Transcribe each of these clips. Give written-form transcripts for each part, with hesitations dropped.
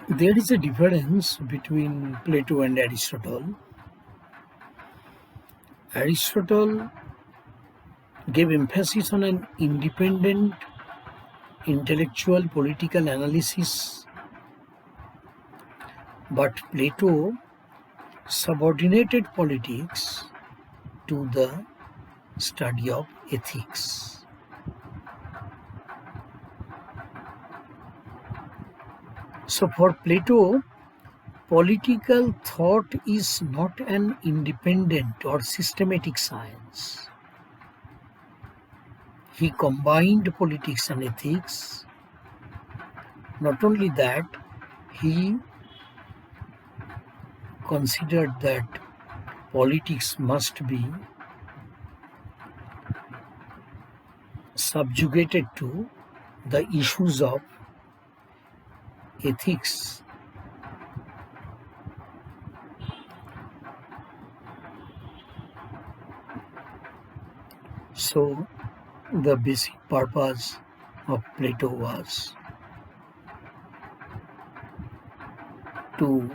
There is a difference between Plato and Aristotle. Aristotle gave emphasis on an independent intellectual political analysis, but Plato subordinated politics to the study of ethics. So for Plato, political thought is not an independent or systematic science. He combined politics and ethics. Not only that, he considered that politics must be subjugated to the issues of ethics. So the basic purpose of Plato was to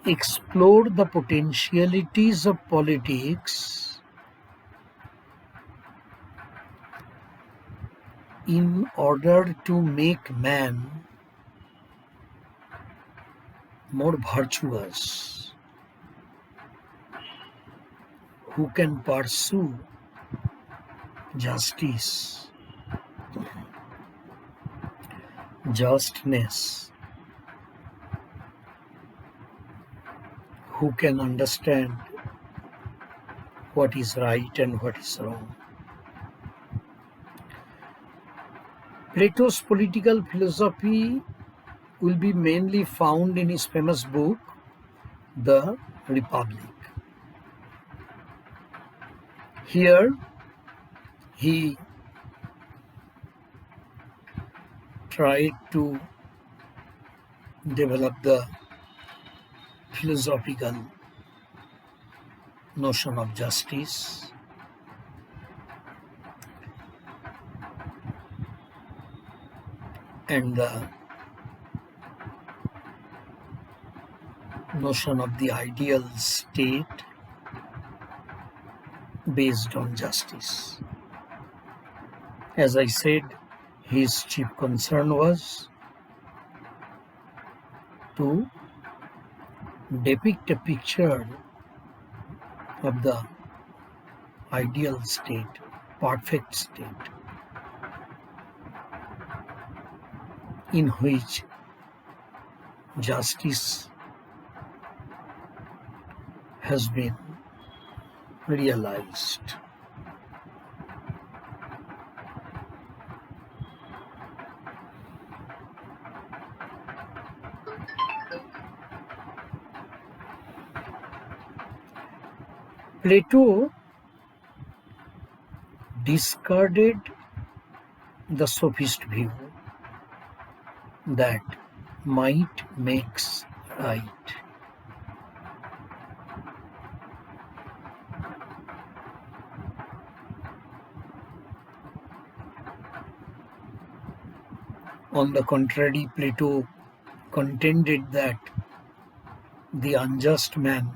explore the potentialities of politics in order to make man more virtuous, who can pursue justice, justness, who can understand what is right and what is wrong. Plato's political philosophy will be mainly found in his famous book, The Republic. Here, he tried to develop the philosophical notion of justice, and the notion of the ideal state based on justice. As I said, his chief concern was to depict a picture of the ideal state, perfect state, in which justice has been realized. Plato discarded the sophist view that might makes right. On the contrary, Plato contended that the unjust man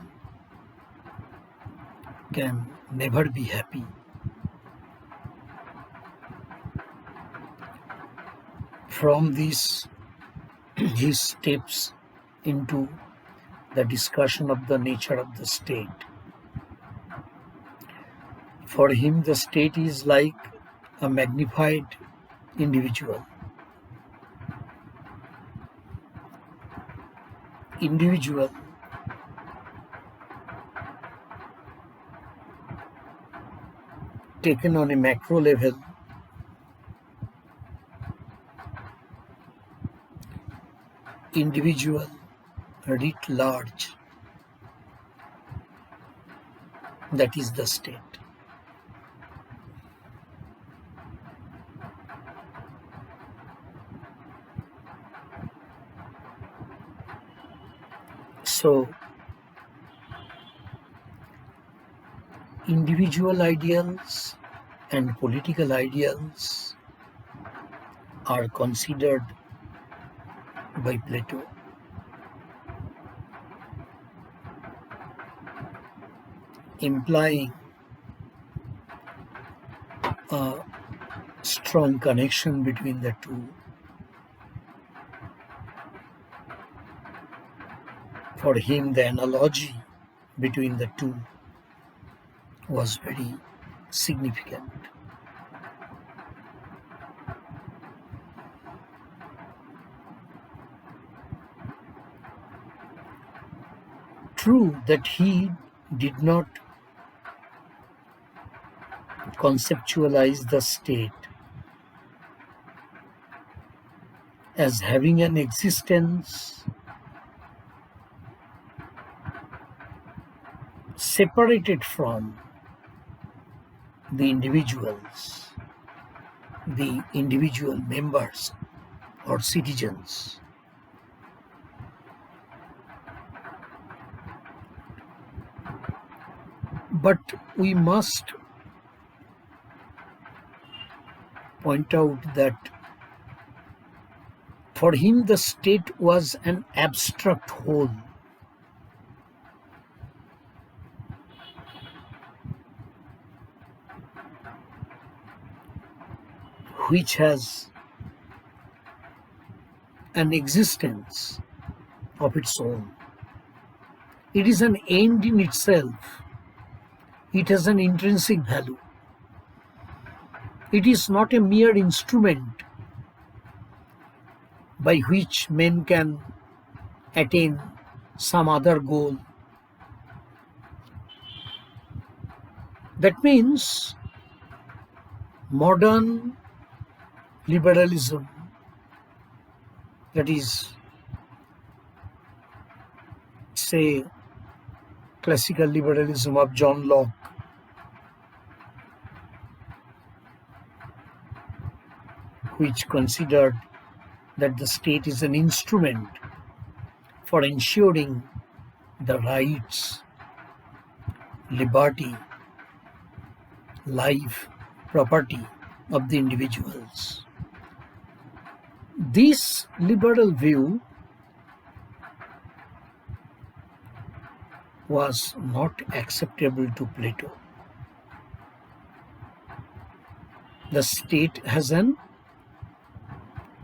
can never be happy. From this, he steps into the discussion of the nature of the state. For him, the state is like a magnified individual. Taken on a macro level, individual writ large, that is the state. So, individual ideals and political ideals are considered by Plato. Implying a strong connection between the two. For him, the analogy between the two was very significant. True that he did not conceptualize the state as having an existence separated from the individuals, the individual members or citizens. But we must point out that for him the state was an abstract whole, which has an existence of its own. It is an end in itself. It has an intrinsic value. It is not a mere instrument by which men can attain some other goal. That means modern liberalism, that is, say, classical liberalism of John Locke, which considered that the state is an instrument for ensuring the rights, liberty, life, property of the individuals. This liberal view was not acceptable to Plato. The state has an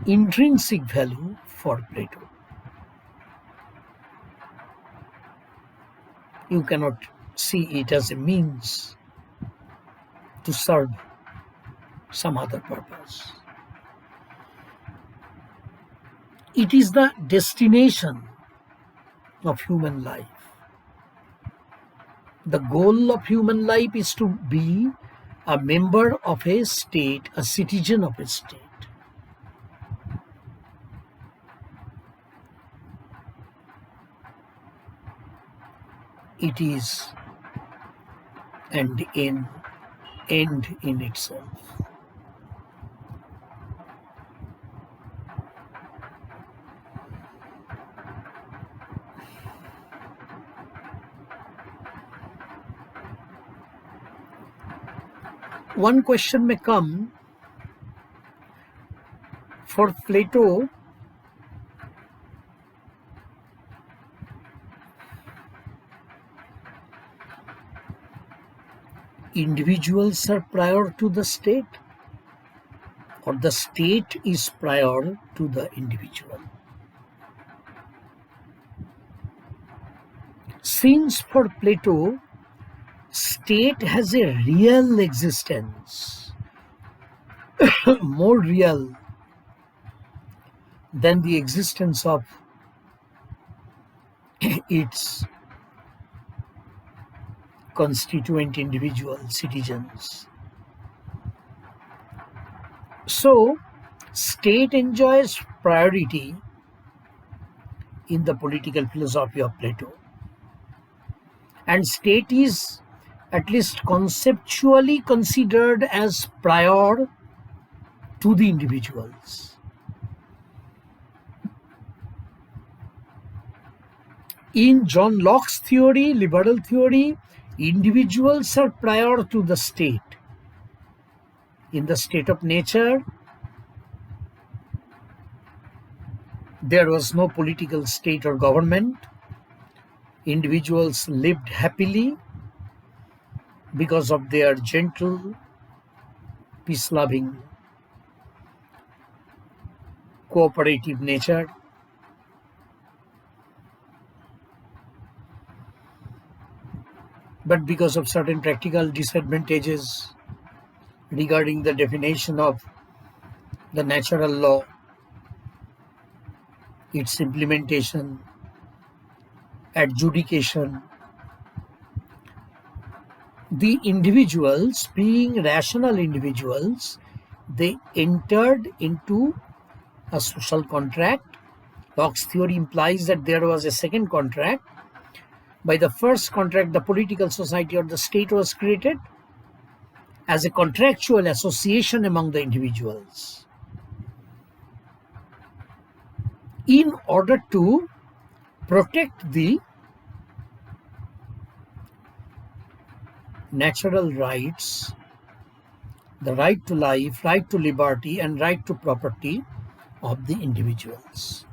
intrinsic value for Plato. You cannot see it as a means to serve some other purpose. It is the destination of human life. The goal of human life is to be a member of a state, a citizen of a state. It is an end in itself. One question may come, for Plato, individuals are prior to the state, or the state is prior to the individual. Since for Plato, state has a real existence, more real than the existence of its constituent individual citizens. So, state enjoys priority in the political philosophy of Plato. And state is at least conceptually considered as prior to the individuals. In John Locke's theory, liberal theory, individuals are prior to the state. In the state of nature, There was no political state or government. Individuals lived happily because of their gentle, peace-loving, cooperative nature. But because of certain practical disadvantages regarding the definition of the natural law, its implementation, adjudication, the individuals, being rational individuals, they entered into a social contract. Locke's theory implies that there was a second contract. By the first contract, the political society or the state was created as a contractual association among the individuals in order to protect the natural rights, the right to life, right to liberty, and right to property of the individuals.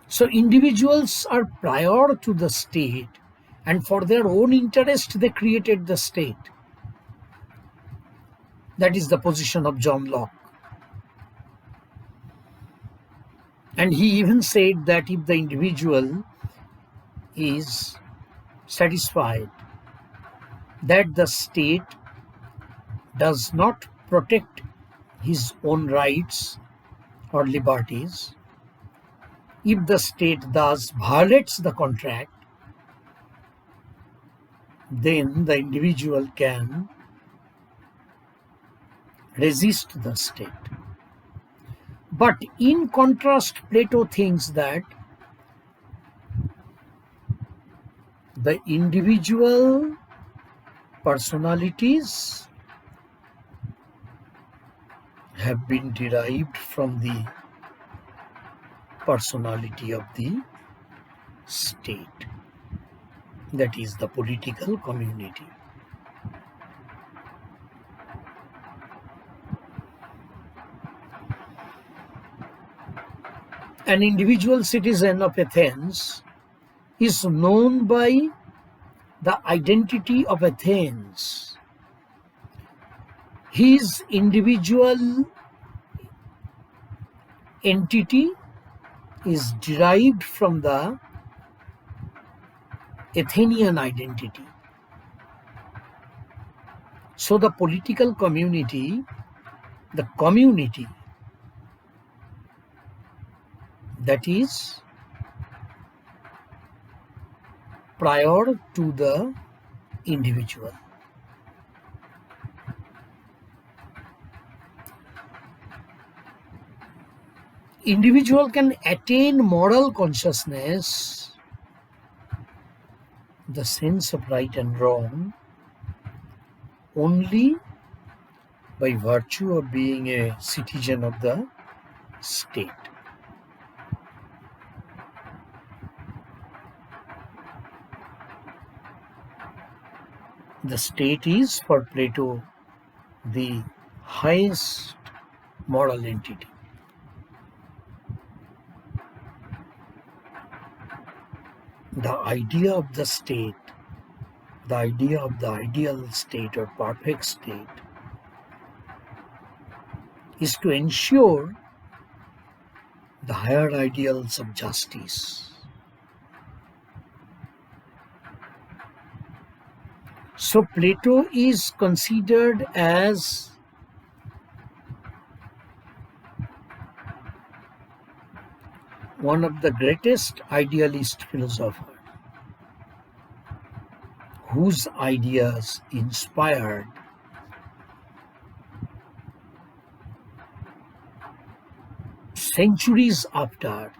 So individuals are prior to the state, and for their own interest they created the state. That is the position of John Locke. And he even said that if the individual is satisfied that the state does not protect his own rights or liberties, if the state thus violates the contract, then the individual can resist the state. But in contrast, Plato thinks that the individual personalities have been derived from the personality of the state, that is the political community. An individual citizen of Athens is known by the identity of Athens. His individual entity is derived from the Athenian identity. So the political community, the community that is prior to the individual. Individual can attain moral consciousness, the sense of right and wrong, only by virtue of being a citizen of the state. The state is, for Plato, the highest moral entity. The idea of the state, the idea of the ideal state or perfect state, is to ensure the higher ideals of justice. So Plato is considered as one of the greatest idealist philosophers, whose ideas inspired centuries after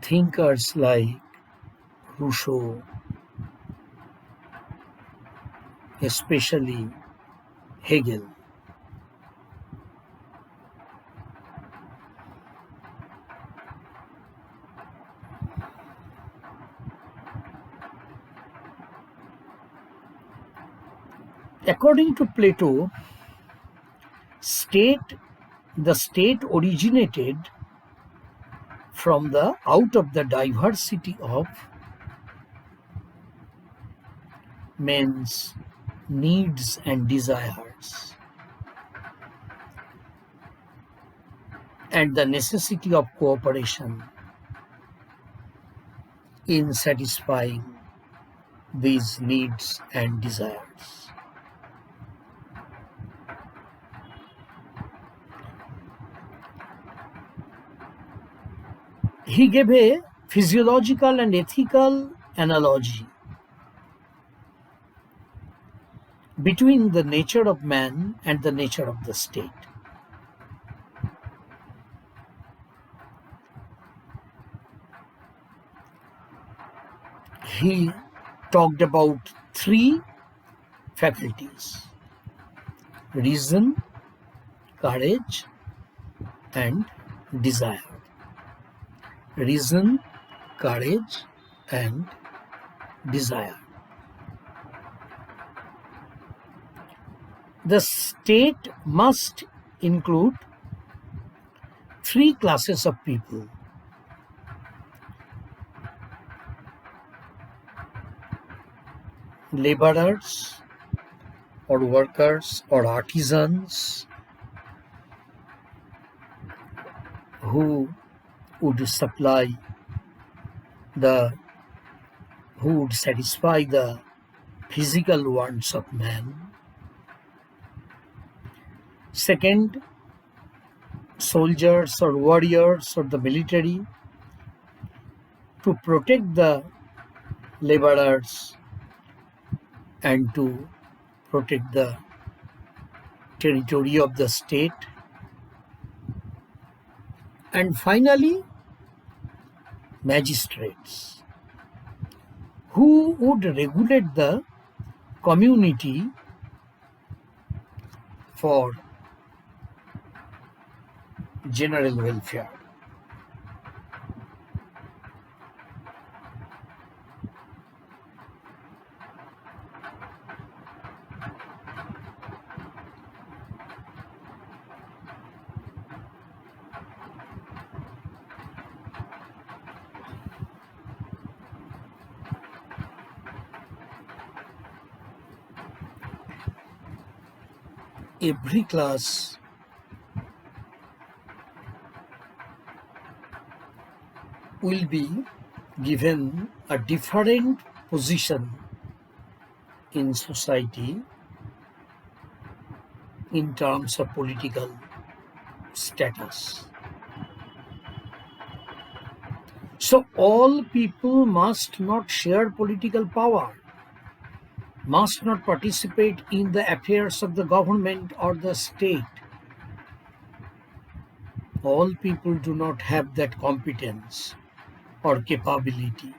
thinkers like Rousseau, especially Hegel. According to Plato, state The state originated from out of the diversity of men's needs and desires, and the necessity of cooperation in satisfying these needs and desires. He gave a physiological and ethical analogy between the nature of man and the nature of the state. He talked about three faculties: reason, courage, and desire. Reason, courage, and desire. The state must include three classes of people: laborers or workers or artisans who would satisfy the physical wants of man. Second, soldiers or warriors or the military to protect the laborers and to protect the territory of the state. And finally, magistrates who would regulate the community for general welfare. Every class will be given a different position in society in terms of political status. So all people must not share political power, must not participate in the affairs of the government or the state. All people do not have that competence or capability.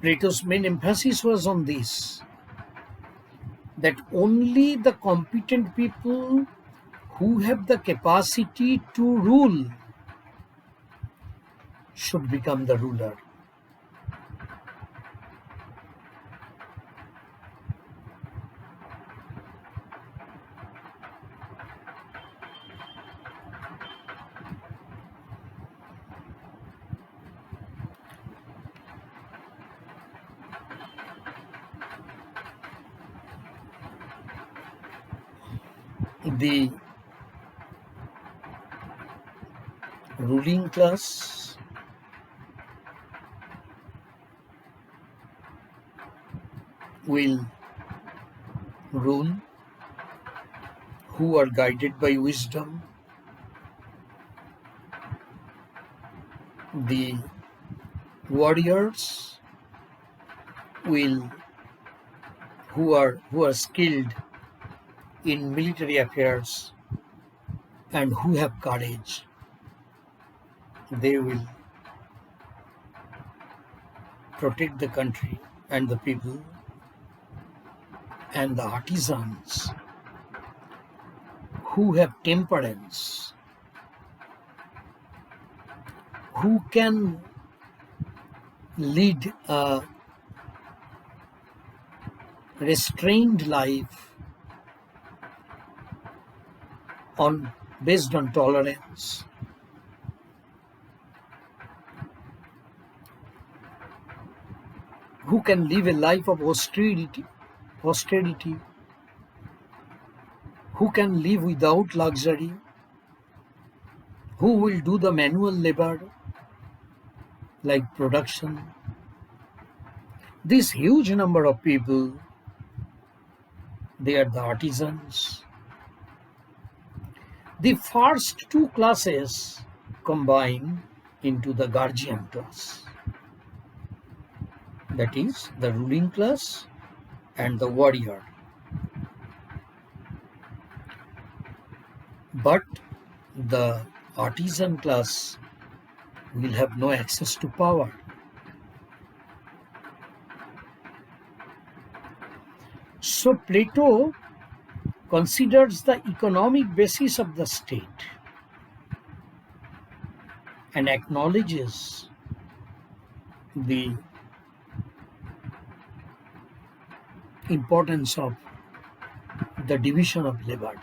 Plato's main emphasis was on this, that only the competent people who have the capacity to rule should become the ruler. The ruling class will rule who are guided by wisdom. The warriors who are skilled in military affairs and who have courage. They will protect the country and the people. And the artisans who have temperance, who can lead a restrained life based on tolerance. Who can live a life of austerity? Who can live without luxury? Who will do the manual labor like production? This huge number of people, they are the artisans. The first two classes combine into the guardian class. That is the ruling class and the warrior. But the artisan class will have no access to power. So Plato considers the economic basis of the state and acknowledges the importance of the division of labor.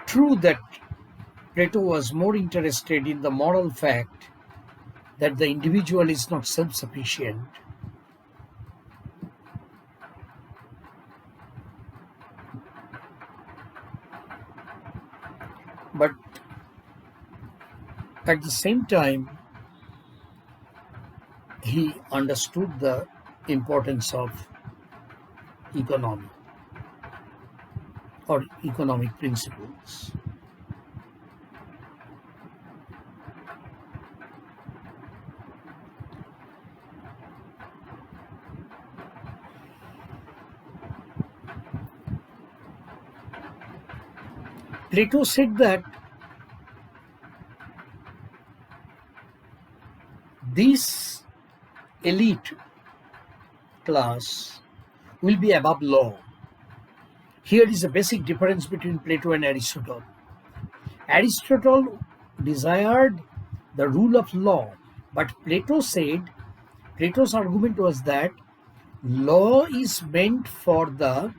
True that Plato was more interested in the moral fact that the individual is not self-sufficient, but at the same time he understood the importance of economy or economic principles. Plato said that this elite class will be above law. Here is a basic difference between Plato and Aristotle. Aristotle desired the rule of law, but Plato's argument was that law is meant for the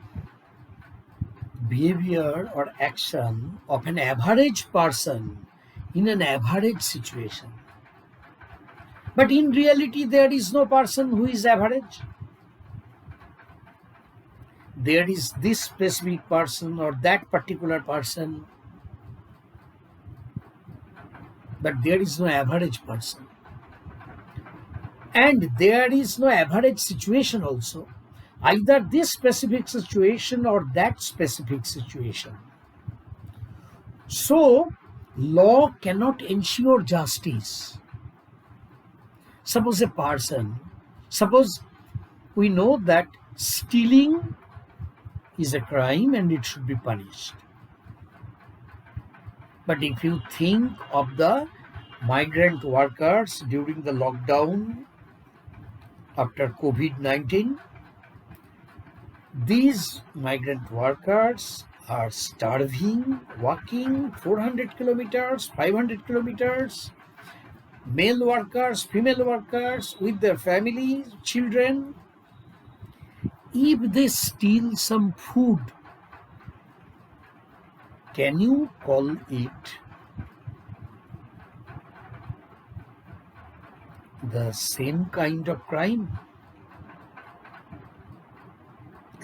behavior or action of an average person in an average situation. But in reality, there is no person who is average. There is this specific person or that particular person, but there is no average person. And there is no average situation also, either this specific situation or that specific situation. So, law cannot ensure justice. Suppose we know that stealing is a crime and it should be punished. But if you think of the migrant workers during the lockdown after COVID-19, these migrant workers are starving, walking 400 kilometers, 500 kilometers, male workers, female workers with their families, children. If they steal some food, can you call it the same kind of crime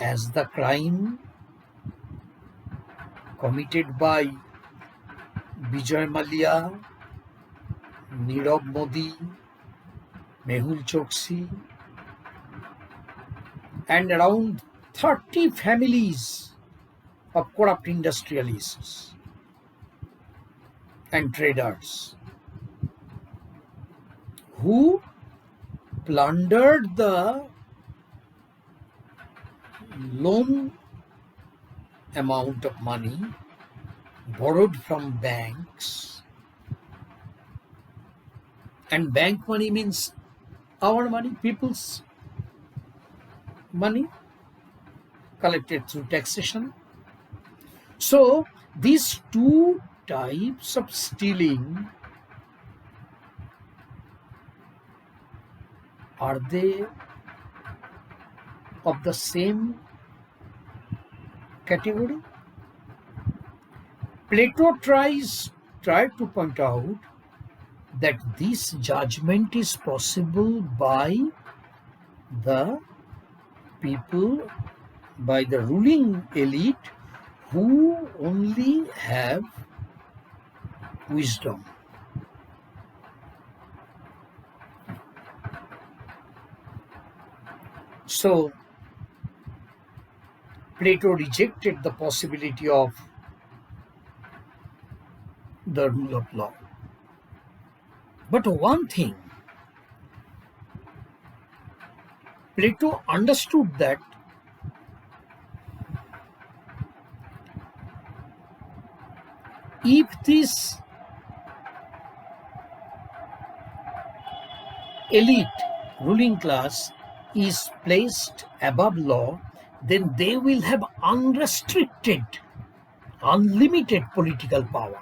as the crime committed by Vijay Mallya, Nirav Modi, Mehul Choksi, and around 30 families of corrupt industrialists and traders who plundered the loan amount of money borrowed from banks. And bank money means our money, people's money collected through taxation. So these two types of stealing, are they of the same category? Plato tried to point out that this judgment is possible by the people, by the ruling elite who only have wisdom. So Plato rejected the possibility of the rule of law. But one thing, Plato understood that if this elite ruling class is placed above law, then they will have unrestricted, unlimited political power.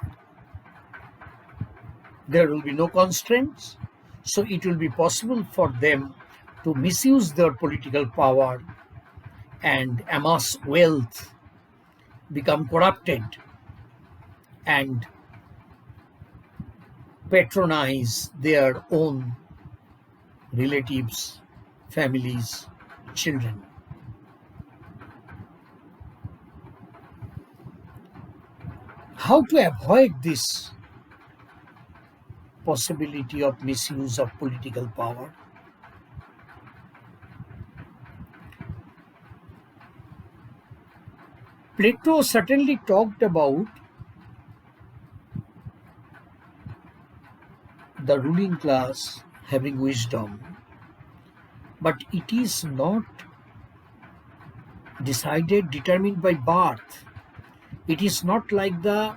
There will be no constraints, so it will be possible for them to misuse their political power and amass wealth, become corrupted, and patronize their own relatives, families, children. How to avoid this possibility of misuse of political power? Plato certainly talked about the ruling class having wisdom, but it is not determined by birth. It is not like the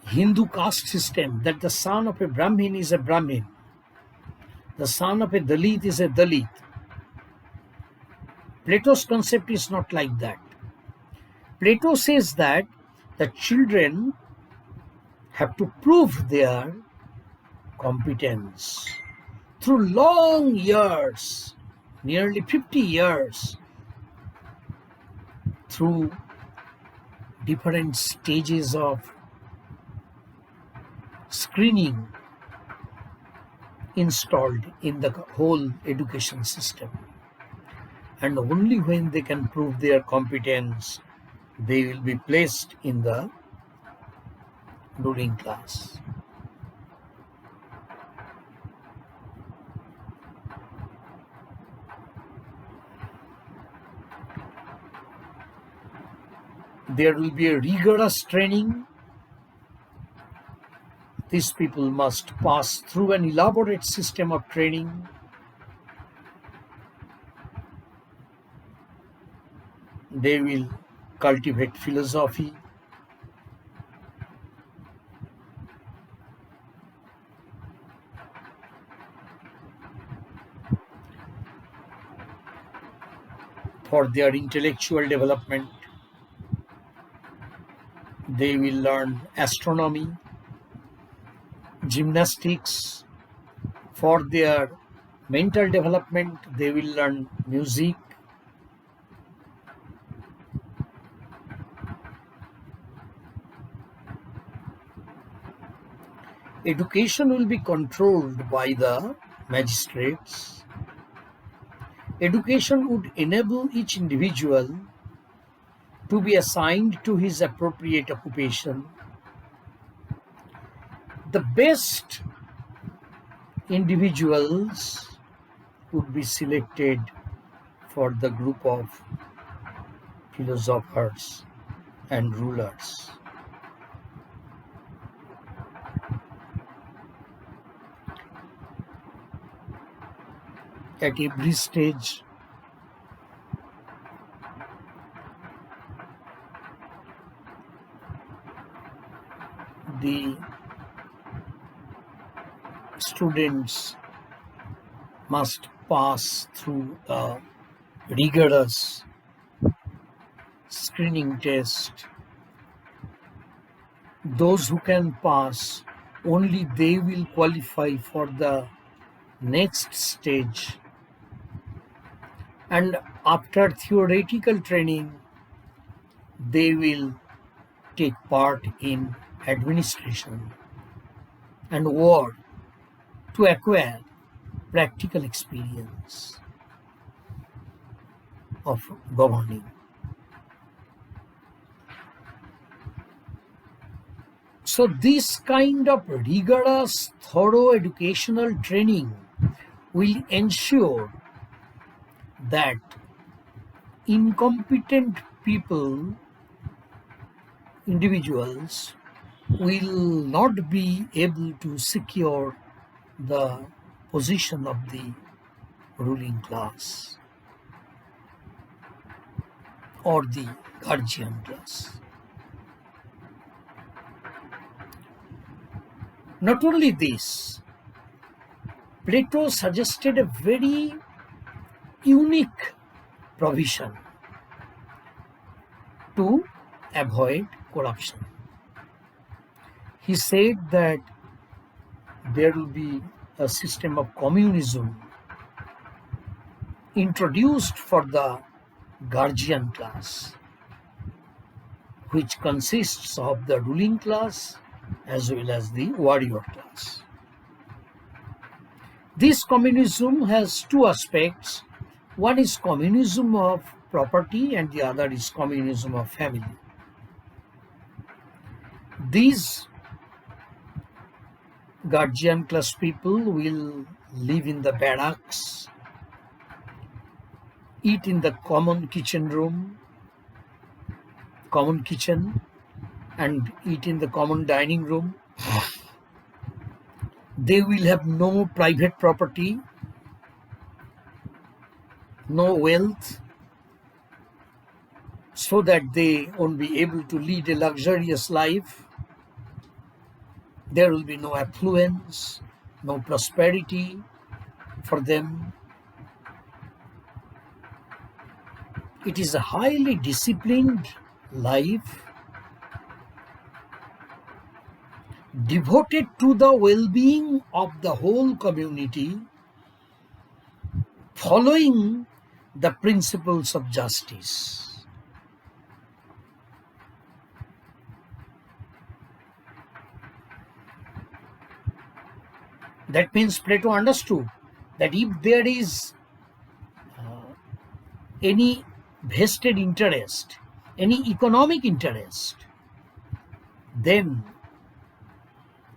Hindu caste system that the son of a Brahmin is a Brahmin, the son of a Dalit is a Dalit. Plato's concept is not like that. Plato says that the children have to prove their competence through long years, nearly 50 years, through different stages of screening installed in the whole education system. And only when they can prove their competence, they will be placed in the ruling class. There will be a rigorous training. These people must pass through an elaborate system of training. They will cultivate philosophy. For their intellectual development, they will learn astronomy, gymnastics. For their mental development, they will learn music. Education will be controlled by the magistrates. Education would enable each individual to be assigned to his appropriate occupation. The best individuals would be selected for the group of philosophers and rulers. At every stage, the students must pass through a rigorous screening test. Those who can pass, only they will qualify for the next stage, And after theoretical training, they will take part in administration and war to acquire practical experience of governing. So this kind of rigorous, thorough educational training will ensure that incompetent people, individuals, will not be able to secure the position of the ruling class or the guardian class. Not only this, Plato suggested a very unique provision to avoid corruption. He said that there will be a system of communism introduced for the guardian class, which consists of the ruling class as well as the warrior class. This communism has two aspects. One is communism of property and the other is communism of family. These guardian class people will live in the barracks, eat in the common kitchen, and eat in the common dining room. They will have no private property, no wealth, so that they won't be able to lead a luxurious life. There will be no affluence, no prosperity for them. It is a highly disciplined life devoted to the well-being of the whole community, following the principles of justice. That means Plato understood that if there is any vested interest, any economic interest, then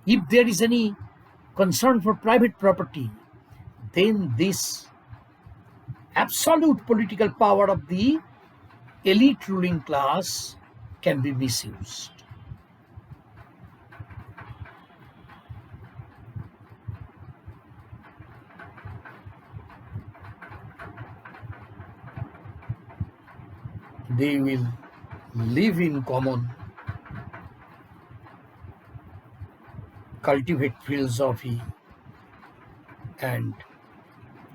if there is any concern for private property, then this absolute political power of the elite ruling class can be misused. They will live in common, cultivate philosophy, and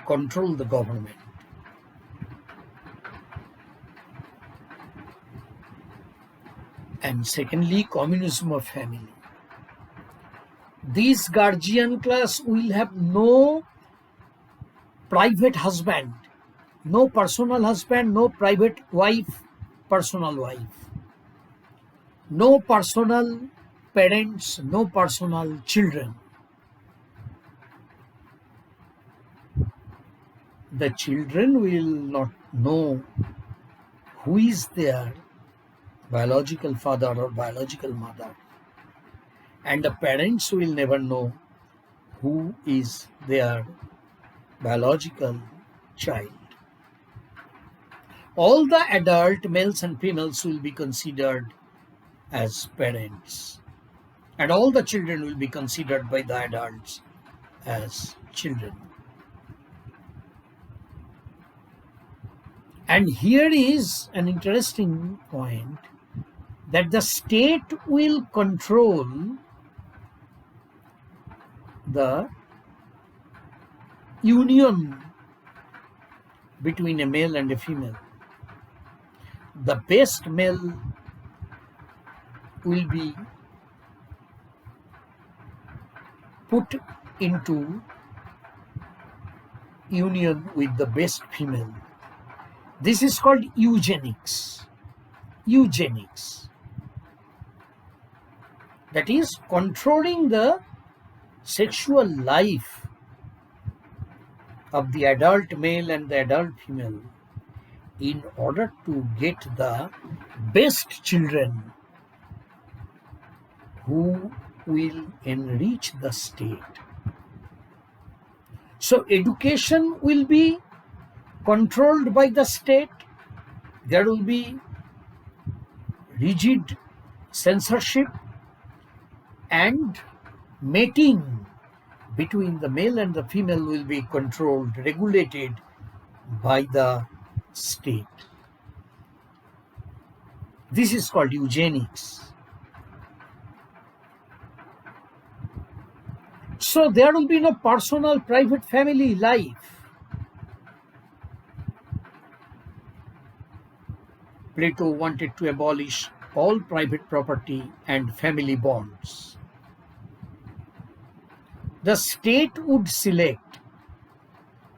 control the government. And secondly, communism of family. This guardian class will have no private husband, no personal husband, no private wife, personal wife, no personal parents, no personal children. The children will not know who is their biological father or biological mother, and the parents will never know who is their biological child. All the adult males and females will be considered as parents, and all the children will be considered by the adults as children. And here is an interesting point, that the state will control the union between a male and a female. The best male will be put into union with the best female, This is called eugenics. Eugenics. That is controlling the sexual life of the adult male and the adult female in order to get the best children who will enrich the state. So education will be controlled by the state. There will be rigid censorship, and mating between the male and the female will be controlled, regulated by the state. This is called eugenics. So there will be no personal, private family life. Plato wanted to abolish all private property and family bonds. The state would select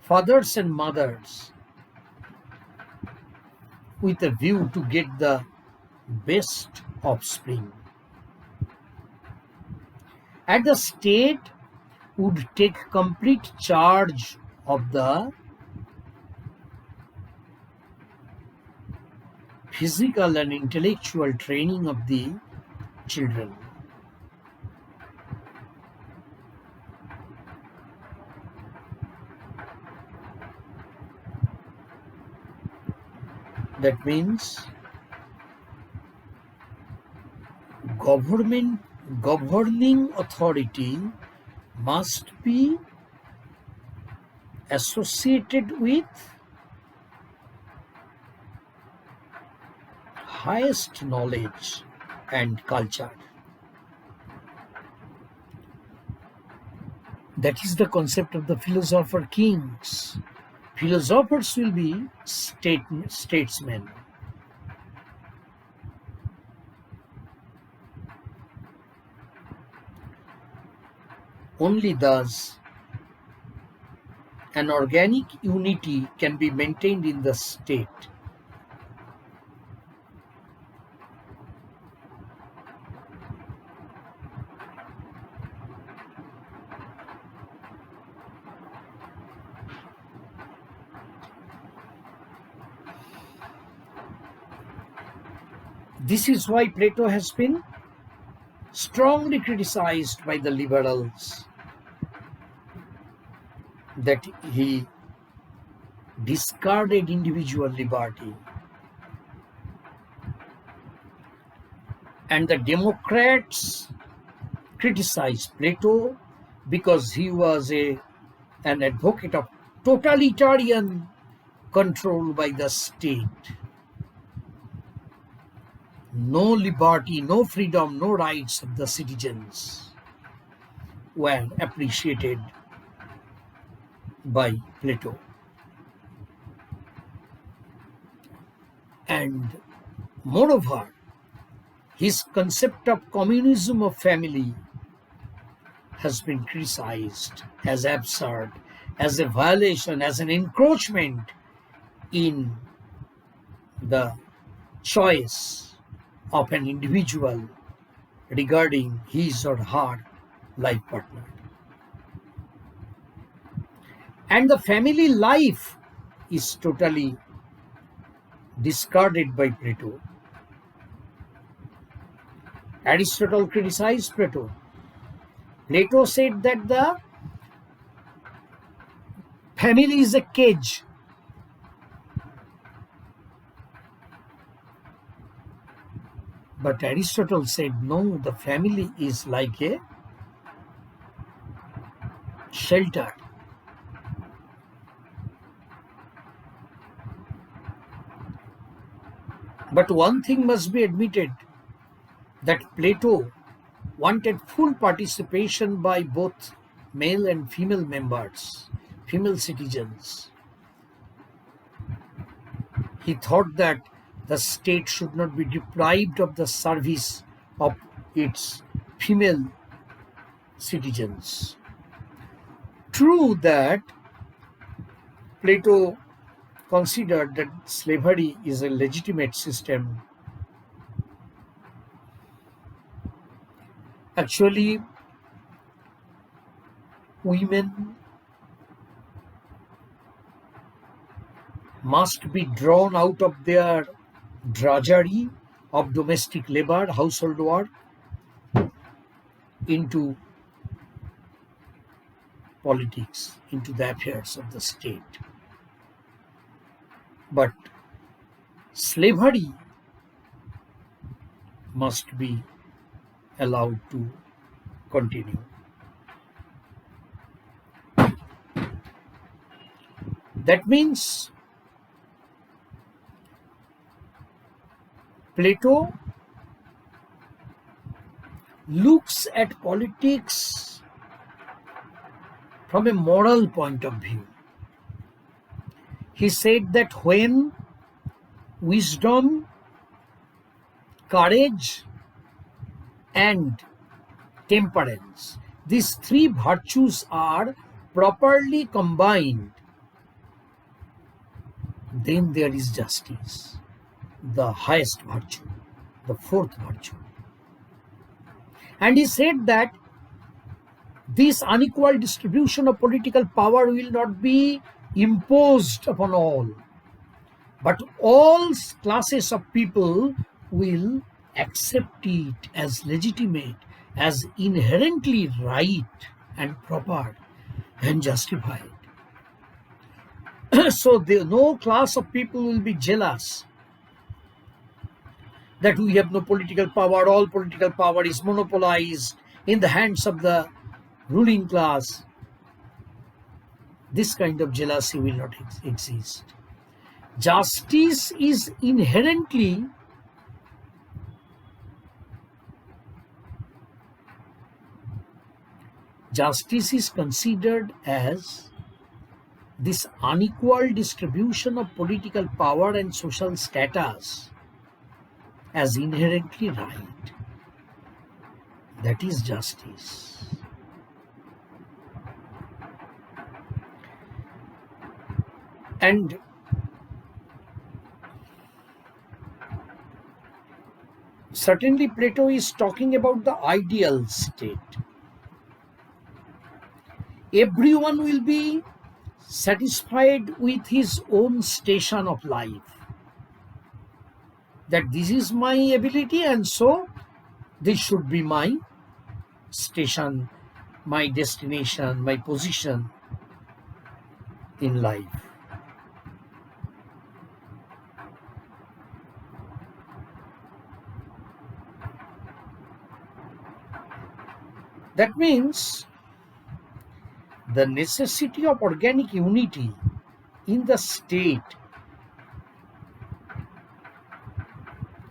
fathers and mothers with a view to get the best offspring. And the state would take complete charge of the physical and intellectual training of the children. That means governing authority must be associated with highest knowledge and culture. That is the concept of the philosopher kings. Philosophers will be statesmen. Only thus an organic unity can be maintained in the state. This is why Plato has been strongly criticized by the liberals, that he discarded individual liberty. And the Democrats criticized Plato because he was an advocate of totalitarian control by the state. No liberty, no freedom, no rights of the citizens were appreciated by Plato. And moreover, his concept of communism of family has been criticized as absurd, as a violation, as an encroachment in the choice of an individual regarding his or her life partner. And the family life is totally discarded by Plato. Aristotle criticized Plato. Plato said that the family is a cage. But Aristotle said, no, the family is like a shelter. But one thing must be admitted, that Plato wanted full participation by both male and female members, female citizens. He thought that the state should not be deprived of the service of its female citizens. True that Plato considered that slavery is a legitimate system. Actually, women must be drawn out of their drudgery of domestic labor, household work, into politics, into the affairs of the state. But slavery must be allowed to continue. That means Plato looks at politics from a moral point of view. He said that when wisdom, courage, and temperance, these three virtues are properly combined, then there is justice, the highest virtue, the fourth virtue. And he said that this unequal distribution of political power will not be imposed upon all, but all classes of people will accept it as legitimate, as inherently right and proper and justified. So no class of people will be jealous that we have no political power, all political power is monopolized in the hands of the ruling class. This kind of jealousy will not exist. Justice is inherently considered as this unequal distribution of political power and social status as inherently right. That is justice. And certainly Plato is talking about the ideal state. Everyone will be satisfied with his own station of life. That this is my ability, and so this should be my station, my destination, my position in life. That means the necessity of organic unity in the state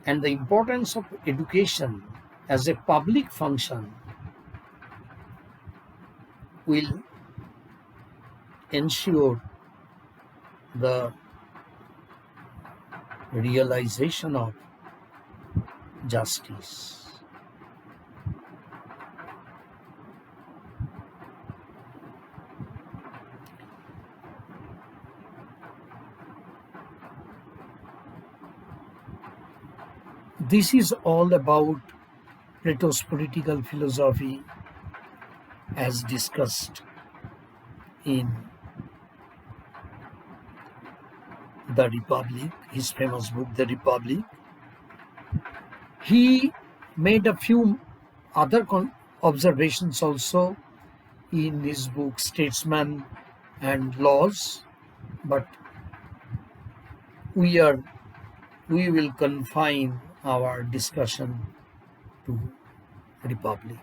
and the importance of education as a public function will ensure the realization of justice. This is all about Plato's political philosophy as discussed in The Republic, his famous book, The Republic. He made a few other observations also in his book, Statesman and Laws, but we will confine our discussion to Republic.